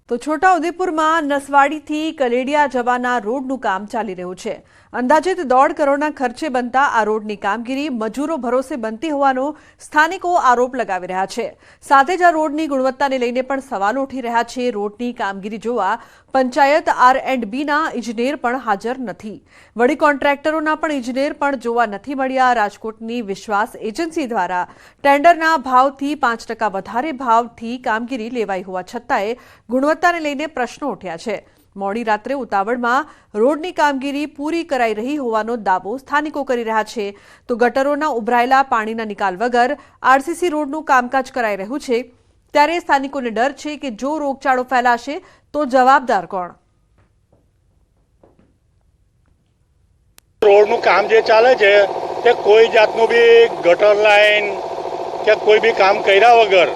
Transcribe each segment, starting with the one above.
તો છોટાઉદેપુરમાં નસવાડીથી કલેડિયા જવાના રોડનું કામ ચાલી રહ્યું છે। અંદાજિત 1.5 કરોડના ખર્ચે બનતા આ રોડની કામગીરી મજૂરો ભરોસે બનતી હોવાનો સ્થાનિકો આરોપ લગાવી રહ્યા છે। સાથે જ આ રોડની ગુણવત્તાને લઈને પણ સવાલો ઉઠી રહ્યા છે। રોડની કામગીરી જોવા પંચાયત R&Bના ઇજનેર પણ હાજર નથી। વળી કોન્ટ્રાક્ટરોના પણ ઇજનેર પણ જોવા નથી મળ્યા। રાજકોટની વિશ્વાસ એજન્સી દ્વારા ટેન્ડરના ભાવથી 5% વધારે ભાવથી કામગીરી લેવાઈ હોવા છતાંય ગુણવત્તાને લઈને પ્રશ્નો ઉઠ્યા છે। મોડી રાત્રે ઉતાવળમાં રોડની કામગીરી પૂરી કરાઈ રહી હોવાનો દાવો સ્થાનિકો કરી રહ્યા છે। તો ગટરોના ઉભરાયેલા પાણીના નિકાલ વગર RCC રોડનું કામકાજ કરાઈ રહ્યું છે, ત્યારે સ્થાનિકોને ડર છે કે જો રોગચાળો ફેલાશે તો જવાબદાર કોણ? રોડનું કામ જે ચાલે છે તે કોઈ જાતનું બી ગટર લાઈન કે કોઈ બી કામ કર્યા વગર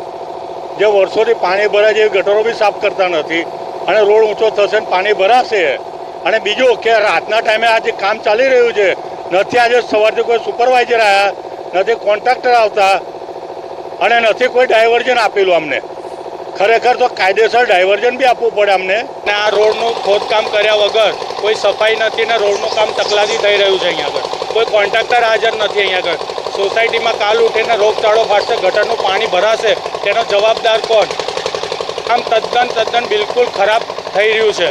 જે વર્ષોથી પાણી ભરાય છે એ ગટરો બી સાફ કરતા નથી અને રોડ ઊંચો થશે ને પાણી ભરાશે। અને બીજું કે રાતના ટાઈમે આ જે કામ ચાલી રહ્યું છે, નથી આજે સવારથી કોઈ સુપરવાઇઝર આવ્યા, નથી કોન્ટ્રાક્ટર આવતા અને નથી કોઈ ડાયવર્ઝન આપેલું અમને। ખરેખર તો કાયદેસર ડાયવર્ઝન બી આપવું પડે અમને। અને આ રોડનું ખોદકામ કર્યા વગર કોઈ સફાઈ નથી ને રોડનું કામ તકલાદી થઈ રહ્યું છે। અહીંયા આગળ કોઈ કોન્ટ્રાક્ટર હાજર નથી। અહીંયા આગળ સોસાયટીમાં કાલ ઉઠીને રોગચાળો ફાટશે, ગટરનું પાણી ભરાશે, તેનો જવાબદાર કોણ? આમ તદ્દન બિલકુલ ખરાબ થઈ રહ્યું છે।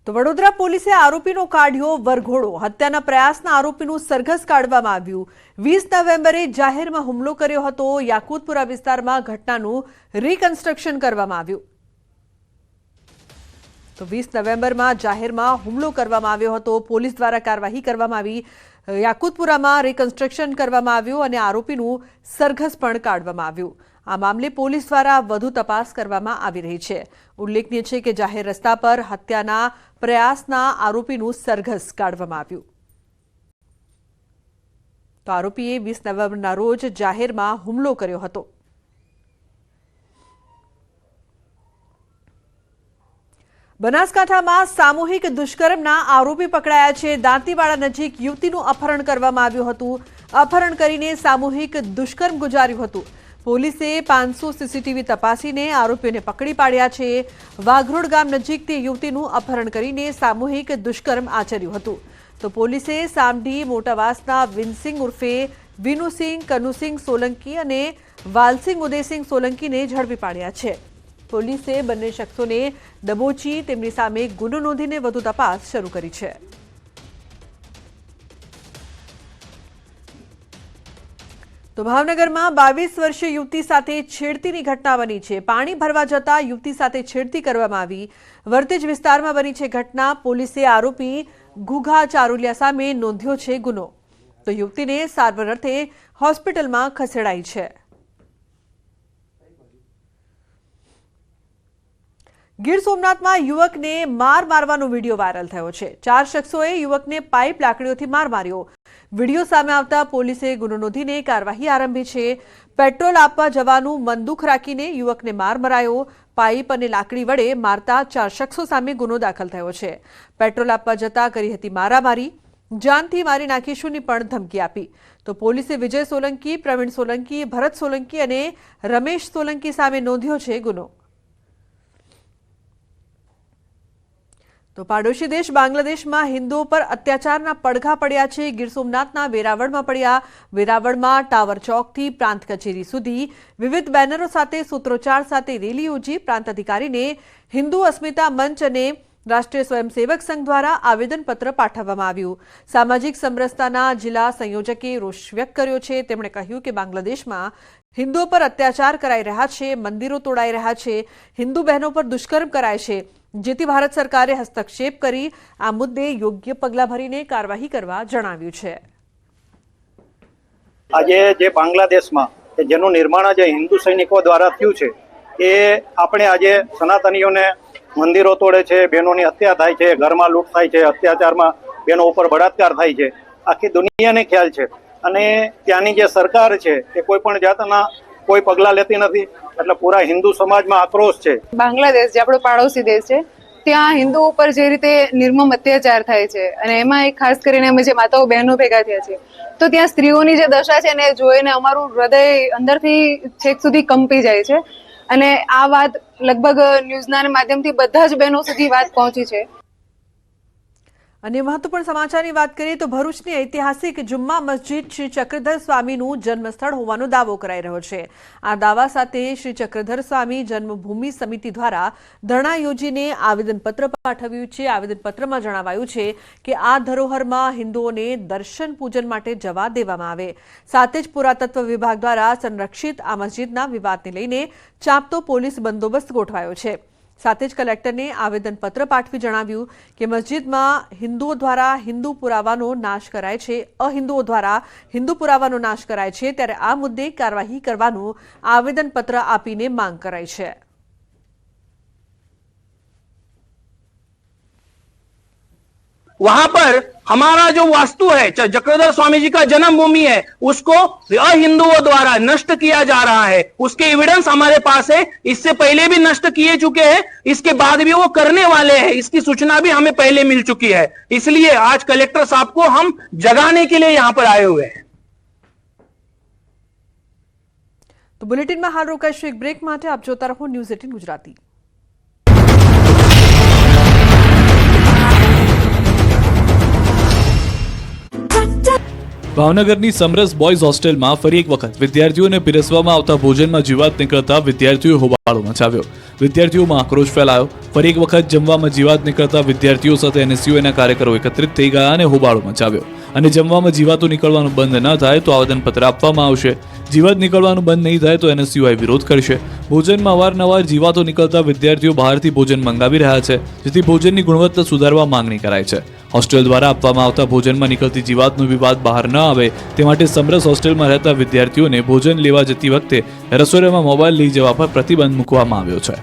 તો વડોદરા પોલીસે આરોપીનો કાઢ્યો વરઘોડો। હત્યાના પ્રયાસના આરોપીનું સરઘસ કાઢવામાં આવ્યું। 20 નવેમ્બરે જાહેરમાં હુમલો કર્યો હતો। યાકુતપુરા વિસ્તારમાં ઘટનાનું રિકન્સ્ટ્રક્શન કરવામાં આવ્યું। તો 20 નવેમ્બરમાં જાહેરમાં હુમલો કરવામાં આવ્યો હતો। પોલીસ દ્વારા કાર્યવાહી કરવામાં આવી। યાકુતપુરામાં રિકન્સ્ટ્રક્શન કરવામાં આવ્યું અને આરોપીનું સરઘસ પણ કાઢવામાં આવ્યું। આ મામલે પોલીસ દ્વારા વધુ તપાસ કરવામાં આવી રહી છે। ઉલ્લેખનીય છે કે જાહેર રસ્તા પર હત્યાના પ્રયાસના આરોપીનું સરઘસ કાઢવામાં આવ્યું। તો આરોપીએ 20 નવેમ્બરના રોજ જાહેરમાં હુમલો કર્યો હતો। બનાસકાંઠામાં સામૂહિક દુષ્કર્મના આરોપી પકડાયા છે। દાંતીવાડા નજીક યુવતીનું અપહરણ કરવામાં આવ્યું હતું। અપહરણ કરીને સામૂહિક દુષ્કર્મ ગુજાર્યું હતું। પોલીસે 500 સીસીટીવી તપાસીને આરોપીઓને પકડી પાડ્યા છે। વાઘરોડ ગામ નજીક તે યુવતીનું અપહરણ કરીને સામૂહિક દુષ્કર્મ આચર્યું હતું। તો પોલીસે સામડી મોટાવાસના વિનસિંગ ઉર્ફે વિનુસિંગ કનુસિંગ સોલંકી અને વાલસિંગ ઉદયસિંગ સોલંકીને ઝડપી પાડ્યા છે। પોલીસે બંને શખ્સોને દબોચી તેમની સામે ગુનો નોંધીને વધુ તપાસ શરૂ કરી છે। તો ભાવનગરમાં 22 વર્ષીય યુવતી સાથે છેડતીની ઘટના બની છે। પાણી ભરવા જતા યુવતી સાથે છેડતી કરવામાં આવી। વર્તેજ વિસ્તારમાં બની છે ઘટના। પોલીસે આરોપી ઘુઘા ચારુલિયા સામે નોંધ્યો છે ગુનો। તો યુવતીને સારવાર અર્થે હોસ્પિટલમાં ખસેડાઈ છે। ગીર સોમનાથમાં યુવકને મારવાનો વિડીયો વાયરલ થયો છે। 4 શખ્સોએ યુવકને પાઇપ લાકડીઓથી માર માર્યો। વિડીયો સામે આવતા પોલીસે ગુનો નોંધીને કાર્યવાહી આરંભી છે। પેટ્રોલ આપવા જવાનું મન દુઃખ રાખીને યુવકને માર મરાયો। પાઇપ અને લાકડી વડે મારતા 4 શખ્સો સામે ગુનો દાખલ થયો છે। પેટ્રોલ આપવા જતા કરી હતી મારામારી। જાનથી મારી નાખીશુંની પણ ધમકી આપી। તો પોલીસે વિજય સોલંકી, પ્રવીણ સોલંકી, ભરત સોલંકી અને રમેશ સોલંકી સામે નોંધ્યો છે ગુનો। તો પાડોશી દેશ બાંગ્લાદેશમાં હિન્દુઓ પર અત્યાચારના પડઘા પડ્યા છે। ગીર સોમનાથના વેરાવળમાં પડ્યા। વેરાવળમાં ટાવર ચોકથી પ્રાંત કચેરી સુધી વિવિધ બેનરો સાથે સૂત્રોચ્ચાર સાથે રેલી યોજી પ્રાંત અધિકારીને હિન્દુ અસ્મિતા મંચ અને રાષ્ટ્રીય સ્વયંસેવક સંઘ દ્વારા આવેદનપત્ર પાઠવવામાં આવ્યું। સામાજિક સમરસતાના જિલ્લા સંયોજકે રોષ વ્યક્ત કર્યો છે। તેમણે કહ્યું કે બાંગ્લાદેશમાં હિન્દુઓ પર અત્યાચાર કરાઈ રહ્યા છે, મંદિરો તોડાઈ રહ્યા છે, હિન્દુ બહેનો પર દુષ્કર્મ કરાય છે, જેથી ભારત સરકારે હસ્તક્ષેપ કરી આ મુદ્દે યોગ્ય પગલાં ભરીને કાર્યવાહી કરવા જણાવ્યું છે। આજે જે બાંગ્લાદેશમાં જેનું નિર્માણ જે હિન્દુ સૈનિકો દ્વારા થયું છે એ આપણે આજે સનાતનીઓને મંદિરો તોડે છે, બહેનોની હત્યા થાય છે, ઘરમાં લૂંટ થાય છે, અત્યાચારમાં બહેનો ઉપર બળાત્કાર થાય છે, આખી દુનિયાને ખ્યાલ છે। અને ત્યાંની જે સરકાર છે એ કોઈ પણ જાતના કોઈ પગલાં લેતી નથી। એટલે પૂરા હિન્દુ સમાજમાં આક્રોશ છે। બાંગ્લાદેશ જે આપણો પાડોશી દેશ છે ત્યાં હિન્દુઓ ઉપર જે રીતે નિર્મમ અત્યાચાર થાય છે અને એમાં ખાસ કરીને અમે જે માતાઓ બહેનો ભેગા થયા છે તો ત્યાં સ્ત્રીઓની જે દશા છે ને જોઈને અમારું હૃદય અંદરથી છેક સુધી કંપી જાય છે। અને આ વાત લગભગ ન્યૂઝના માધ્યમથી બધા જ બહેનો સુધી વાત પહોંચી છે. અને મહત્વપૂર્ણ સમાચારની વાત કરીએ તો ભરૂચની ઐતિહાસિક જુમ્મા મસ્જિદ શ્રી ચક્રધર સ્વામીનું જન્મસ્થળ હોવાનો દાવો કરાઈ રહ્યો છે. આ દાવા સાથે શ્રી ચક્રધર સ્વામી જન્મભૂમિ સમિતિ દ્વારા ધરણા યોજીને આવેદનપત્ર પાઠવ્યું છે. આવેદનપત્રમાં જણાવાયું છે કે આ ધરોહરમાં હિન્દુઓને દર્શન પૂજન માટે જવા દેવામાં આવે. સાથે જ પુરાતત્વ વિભાગ દ્વારા સંરક્ષિત આ મસ્જિદના વિવાદને લઈને ચાંપતો પોલીસ બંદોબસ્ત ગોઠવાયો છે. સાથે જ કલેક્ટરને આવેદનપત્ર પાઠવી જણાવ્યું કે મસ્જિદમાં હિન્દુઓ દ્વારા હિન્દુ પુરાવાનો નાશ કરાય છે, અહિન્દુઓ દ્વારા હિન્દુ પુરાવાનો નાશ કરાય છે, ત્યારે આ મુદ્દે કાર્યવાહી કરવાનું આવેદનપત્ર આપીને માંગ કરાઈ છે. वहां पर हमारा जो वास्तु है, चक्रधर स्वामी जी का जन्मभूमि है, उसको अहिंदुओं द्वारा नष्ट किया जा रहा है. उसके एविडेंस हमारे पास है. इससे पहले भी नष्ट किए चुके हैं, इसके बाद भी वो करने वाले हैं. इसकी सूचना भी हमें पहले मिल चुकी है. इसलिए आज कलेक्टर साहब को हम जगाने के लिए यहाँ पर आए हुए हैं. તો બુલેટિનમાં હાલ રોકાઈશું એક બ્રેક માટે. આપ જોતા રહો ન્યૂઝ 18 ગુજરાતી. ભાવનગરની સમરસ બોયઝ હોસ્ટેલમાં ફરી એક વખત વિદ્યાર્થીઓને પીરસવામાં આવતા ભોજનમાં જીવાત નીકળતા વિદ્યાર્થીઓએ હોબાળો મચાવ્યો. વિદ્યાર્થીઓમાં આક્રોશ ફેલાયો. ફરી એક વખત જમવામાં જીવાત નીકળતા વિદ્યાર્થીઓ સાથે એનએસયુઆઈના કાર્યકરો એકત્રિત થઈ ગયા અને હોબાળો મચાવ્યો. અને જમવામાં જીવાતો નીકળવાનું બંધ ન થાય તો આવેદનપત્ર આપવામાં આવશે. જીવાત નીકળવાનું બંધ નહીં થાય તો એનએસયુઆઈ વિરોધ કરશે. ભોજનમાં અવારનવાર જીવાતો નીકળતા વિદ્યાર્થીઓ બહારથી ભોજન મંગાવી રહ્યા છે, જેથી ભોજનની ગુણવત્તા સુધારવા માંગણી કરાઈ છે. હોસ્ટેલ દ્વારા આપવામાં આવતા ભોજનમાં નીકળતી જીવાતનો વિવાદ બહાર ન આવે તે માટે સમરસ હોસ્ટેલમાં રહેતા વિદ્યાર્થીઓને ભોજન લેવા જતી વખતે રસોડામાં મોબાઈલ લઈ જવા પર પ્રતિબંધ મૂકવામાં આવ્યો છે.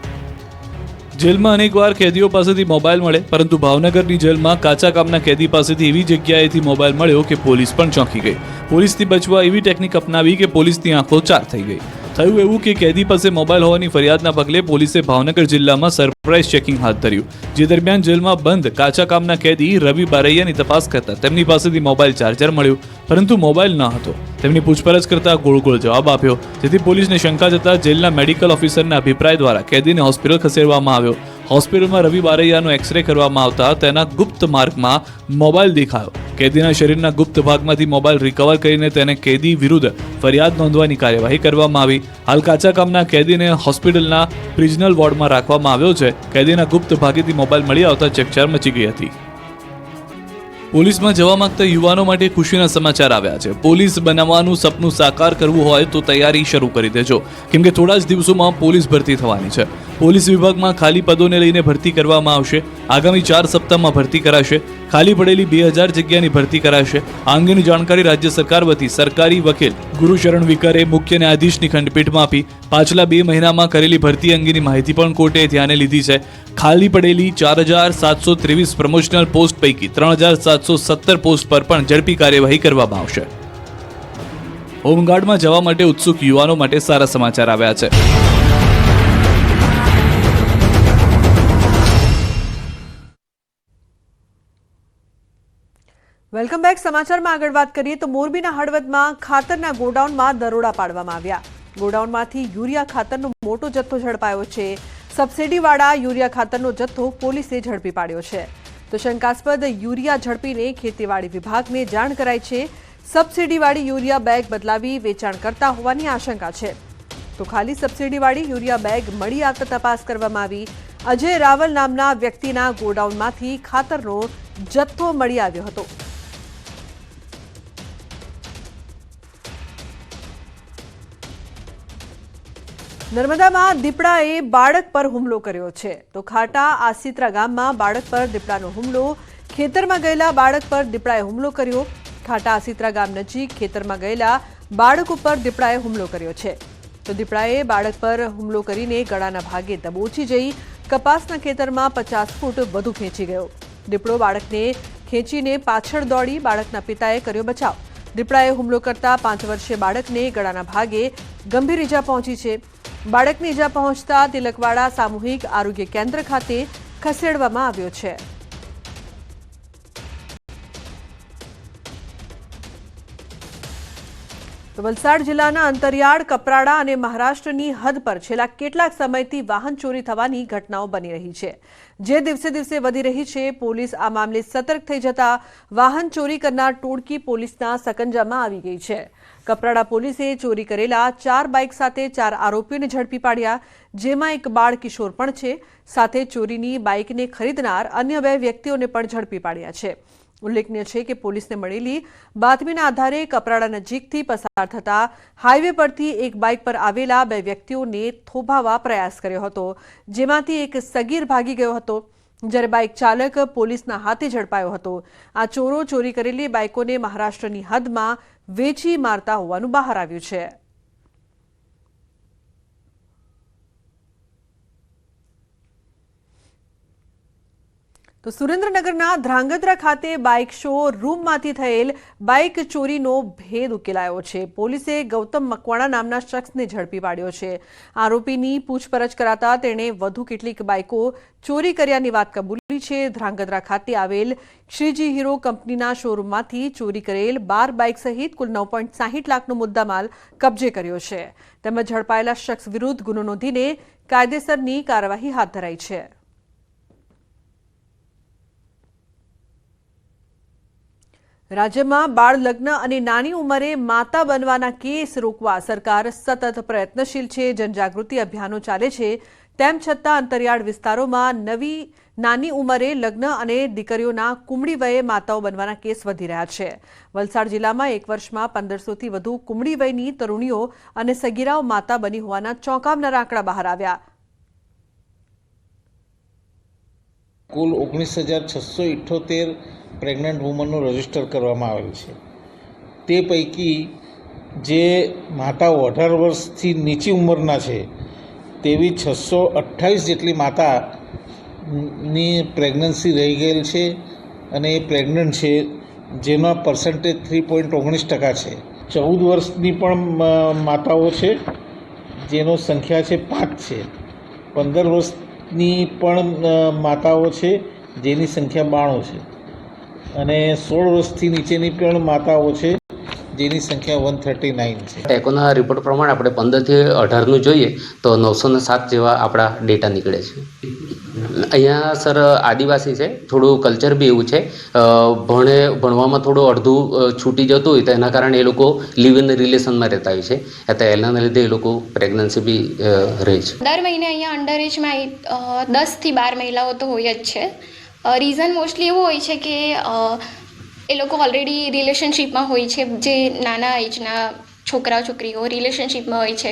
જેલમાં અનેકવાર કેદીઓ પાસેથી મોબાઈલ મળે, પરંતુ ભાવનગરની જેલમાં કાચા કામના કેદી પાસેથી એવી જગ્યાએથી મોબાઈલ મળ્યો કે પોલીસ પણ ચોંકી ગઈ. પોલીસથી બચવા એવી ટેકનિક અપનાવી કે પોલીસની આંખો ચાર થઈ ગઈ. થયું એવું કે કેદી પાસે મોબાઈલ હોવાની ફરિયાદના પગલે પોલીસે ભાવનગર જિલ્લામાં સરપ્રાઇઝ ચેકિંગ હાથ ધર્યું. જે દરમિયાન જેલમાં બંધ કાચા કામના કેદી રવિ બારૈયાની તપાસ કરતા તેમની પાસેથી મોબાઈલ ચાર્જર મળ્યું, પરંતુ મોબાઈલ ન હતો. તેમની પૂછપરછ કરતા ગોળ ગોળ જવાબ આપ્યો, જેથી પોલીસને શંકા જતા જેલના મેડિકલ ઓફિસરના અભિપ્રાય દ્વારા કેદીને હોસ્પિટલ ખસેડવામાં આવ્યો. હોસ્પિટલમાં રવિ બારૈયાનો એક્સરે કરવામાં આવતા તેના ગુપ્ત માર્ગમાં મોબાઈલ દેખાયો. કેદીના શરીરના ગુપ્ત ભાગમાંથી મોબાઈલ રિકવર કરીને તેને કેદી વિરુદ્ધ ફરિયાદ નોંધવાની કાર્યવાહી કરવામાં આવી. હાલ કાચા કામના કેદીને હોસ્પિટલના પ્રિઝનલ વોર્ડમાં રાખવામાં આવ્યો છે. કેદીના ગુપ્ત ભાગેથી મોબાઈલ મળી આવતા ચકચાર મચી ગઈ હતી. પોલીસમાં જવા માંગતા યુવાનો માટે ખુશીના સમાચાર આવ્યા છે. પોલીસ બનાવવાનું સપનું સાકાર કરવું હોય તો તૈયારી શરૂ કરી દેજો, કેમ કે થોડા જ દિવસોમાં પોલીસ ભરતી થવાની છે. પોલીસ વિભાગમાં ખાલી પદોને લઈને ભરતી કરવામાં આવશે. આગામી 4 સપ્તાહમાં ભરતી કરાશે. ખાલી પડેલી 2000 જગ્યાની ભરતી કરાશે. આ અંગેની જાણકારી રાજ્ય સરકાર વતી સરકારી વકીલ ગુરુશરણ વિકરે મુખ્ય ન્યાયાધીશની ખંડપીઠમાં આપી. પાછલા 2 મહિનામાં કરેલી ભરતી અંગેની માહિતી પણ કોર્ટે ધ્યાને લીધી છે. ખાલી પડેલી 4723 પ્રમોશનલ પોસ્ટ પૈકી 3717 પોસ્ટ પર પણ ઝડપી કાર્યવાહી કરવામાં આવશે. હોમગાર્ડમાં જવા માટે ઉત્સુક યુવાનો માટે સારા સમાચાર આવ્યા છે. Welcome back. સમાચારમાં આગળ વાત કરીએ તો મોરબીના હળવદમાં ખાતરના ગોડાઉનમાં દરોડા પાડવામાં આવ્યા. ગોડાઉનમાંથી યુરિયા ખાતરનો મોટો જથ્થો ઝડપાયો છે. સબસિડીવાળા યુરિયા ખાતરનો જથ્થો પોલીસે ઝડપી પાડ્યો છે. તો શંકાસ્પદ યુરિયા ઝડપીને ખેતીવાડી વિભાગને જાણ કરાઈ છે. સબસિડીવાળી યુરિયા બેગ બદલાવી વેચાણ કરતા હોવાની આશંકા છે. તો ખાલી સબસિડીવાળી યુરિયા બેગ મળી આવતા તપાસ કરવામાં આવી. અજય રાવલ નામના વ્યક્તિના ગોડાઉનમાંથી ખાતરનો જથ્થો મળી આવ્યો હતો. નર્મદામાં દીપડાએ બાળક પર હુમલો કર્યો છે. તો ખાટા આસિત્રા ગામમાં બાળક પર દીપડાનો હુમલો. ખેતરમાં ગયેલા બાળક પર દીપડાએ હુમલો કર્યો. ખાટા આસિત્રા ગામ નજીક ખેતરમાં ગયેલા બાળક ઉપર દીપડાએ હુમલો કર્યો છે. તો દીપડાએ બાળક પર હુમલો કરીને ગળાના ભાગે દબોચી જઈ કપાસના ખેતરમાં 50 ફૂટ વધુ ખેંચી ગયો. દીપડો બાળકને ખેંચીને પાછળ દોડી બાળકના પિતાએ કર્યો બચાવ. દીપડાએ હુમલો કરતા 5 વર્ષીય બાળકને ગળાના ભાગે ગંભીર ઈજા પહોંચી છે. બાળકને ઈજા પહોંચતા તિલકવાડા સામૂહિક આરોગ્ય કેન્દ્ર ખાતે ખસેડવામાં આવ્યો છે. તો વલસાડ જિલ્લાના અંતરિયાળ, કપરાડા અને મહારાષ્ટ્રની હદ પર છેલ્લા કેટલાક સમયથી વાહન ચોરી થવાની ઘટનાઓ બની રહી છે, જે દિવસે દિવસે વધી રહી છે। પોલીસ આ મામલે સતર્ક થઈ જતા વાહન ચોરી કરનાર ટોળકી પોલીસના સકંજામાં આવી ગઈ છે। કપરાડા પોલીસે ચોરી કરેલા 4 બાઇક સાથે 4 આરોપીઓને ઝડપી પાડ્યા, જેમાં એક બાળ કિશોર પણ છે। સાથે ચોરીની બાઇકને ખરીદનાર અન્ય 2 વ્યક્તિઓને પણ ઝડપી પાડ્યા છે। ઉલ્લેખનીય છે કે પોલીસને મળેલી બાતમીના આધારે કપરાડા નજીકથી પસાર થતા હાઈવે પરથી એક બાઇક પર આવેલા 2 વ્યક્તિઓને થોભાવવા પ્રયાસ કર્યો હતો, જેમાંથી એક સગીર ભાગી ગયો હતો, જ્યારે બાઇક ચાલક પોલીસના હાથે ઝડપાયો હતો। આ ચોરો ચોરી કરેલી બાઇકોને મહારાષ્ટ્રની હદમાં વેચી મારતા હોવાનું બહાર આવ્યું છે। તો સુરેન્દ્રનગરના ધ્રાંગધ્રા ખાતે બાઇક શો રૂમમાંથી થયેલ બાઇક ચોરીનો ભેદ ઉકેલાયો છે। પોલીસે ગૌતમ મકવાણા નામના શખ્સને ઝડપી પાડ્યો છે। આરોપીની પૂછપરછ કરાતા તેણે વધુ કેટલીક બાઇકો ચોરી કર્યાની વાત કબૂલી છે। ધ્રાંગધ્રા ખાતે આવેલ શ્રીજી હીરો કંપનીના શોરૂમમાંથી ચોરી કરેલ 12 બાઇક સહિત કુલ 9.60 લાખનો મુદ્દામાલ કબજે કર્યો છે, તેમજ ઝડપાયેલા શખ્સ વિરુદ્ધ ગુનો નોંધીને કાયદેસરની કાર્યવાહી હાથ ધરાઈ છે। રાજ્યમાં બાળ લગ્ન અને નાની ઉંમરે માતા બનવાના કેસ રોકવા સરકાર સતત પ્રયત્નશીલ છે। જનજાગૃતિ અભિયાનો ચાલે છે, તેમ છતાં અંતરિયાળ વિસ્તારોમાં નાની ઉંમરે લગ્ન અને દીકરીઓના કુમળી વયે માતાઓ બનવાના કેસ વધી રહ્યા છે। વલસાડ જિલ્લામાં એક વર્ષમાં 1500થી વધુ કુમળી વયની તરુણીઓ અને સગીરાઓ માતા બની હોવાના ચોંકાવનારા આંકડા બહાર આવ્યા। કુલ 19,678 પ્રેગ્નન્ટ વુમનનું રજિસ્ટર કરવામાં આવેલ છે। તે પૈકી જે માતાઓ 18 વર્ષથી નીચી ઉંમરના છે તેવી 628 જેટલી માતાની પ્રેગ્નન્સી રહી ગયેલ છે અને એ પ્રેગ્નન્ટ છે, જેનો પર્સન્ટેજ 3.19% છે। 14 વર્ષની પણ માતાઓ છે, જેનો સંખ્યા છે 5 છે। 15 વર્ષની પણ માતાઓ છે, જેની સંખ્યા 92 છે અને 16 વર્ષથી નીચેની પણ માતાઓ છે, જેની સંખ્યા 139 છે। ટેકોના રિપોર્ટ પ્રમાણે આપણે 15 થી 18નું જોઈએ તો 907 જેવા આપણા ડેટા નીકળે છે। અહીંયા સર આદિવાસી છે, થોડું કલ્ચર બી એવું છે, ભણવામાં થોડું અડધું છૂટી જતું હોય તો એના કારણે એ લોકો લિવ ઇન રિલેશનમાં રહેતા હોય છે, એટલે એના લીધે એ લોકો પ્રેગ્નન્સી બી રહે છે। દર મહિને અહીંયા અંડર એજમાં 10 થી 12 મહિલાઓ તો હોય જ છે। રીઝન મોસ્ટલી એવું હોય છે કે એ લોકો ઓલરેડી રિલેશનશિપમાં હોય છે, જે નાના એજના છોકરાઓ છોકરીઓ રિલેશનશિપમાં હોય છે।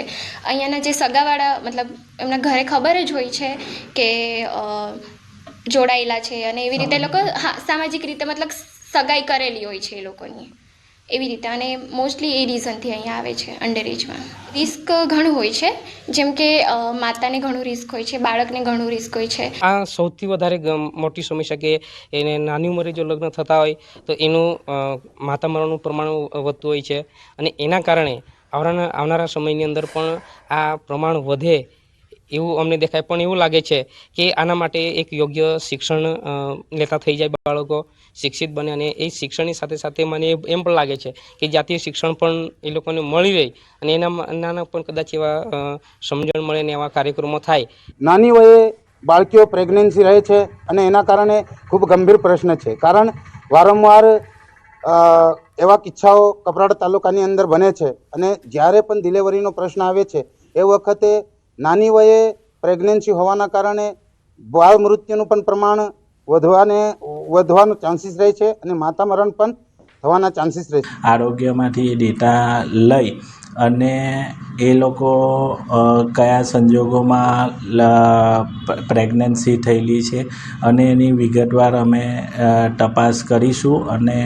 અહીંયાના જે સગાવાળા મતલબ એમના ઘરે ખબર જ હોય છે કે જોડાયેલા છે અને એવી રીતે એ લોકો સામાજિક રીતે મતલબ સગાઈ કરેલી હોય છે એ લોકોની, એવી રીતે, અને મોસ્ટલી એ રીઝનથી અહીંયા આવે છે અંડર એજમાં। રિસ્ક ઘણું હોય છે, જેમ કે માતાને ઘણું રિસ્ક હોય છે, બાળકને ઘણું રિસ્ક હોય છે। આ સૌથી વધારે મોટી સમસ્યા કે એને નાની ઉંમરે જો લગ્ન થતા હોય તો એનું માતા મરણનું પ્રમાણ વધતું હોય છે અને એના કારણે આવનારા સમયની અંદર પણ આ પ્રમાણ વધે એવું અમને દેખાય, પણ એવું લાગે છે કે આના માટે એક યોગ્ય શિક્ષણ લેતા થઈ જાય, બાળકો શિક્ષિત બને અને એ શિક્ષણની સાથે સાથે મને એમ પણ લાગે છે કે જાતીય શિક્ષણ પણ એ લોકોને મળી રહે અને એના પણ કદાચ એવા સમજણ મળે ને એવા કાર્યક્રમો થાય। નાની વયે બાળકીઓ પ્રેગ્નન્સી રહે છે અને એના કારણે ખૂબ ગંભીર પ્રશ્ન છે, કારણ વારંવાર એવા કિસ્સાઓ કપરાડા તાલુકાની અંદર બને છે અને જ્યારે પણ ડિલિવરીનો પ્રશ્ન આવે છે એ વખતે નાની વયે પ્રેગ્નન્સી હોવાના કારણે બાળ મૃત્યુનું પણ પ્રમાણ વધવાનો ચાન્સીસ રહે છે અને માતા મરણ પણ થવાના ચાન્સીસ રહે છે। આરોગ્યમાંથી ડેટા લઈ અને એ લોકો કયા સંજોગોમાં પ્રેગ્નન્સી થયેલી છે અને એની વિગતવાર અમે તપાસ કરીશું અને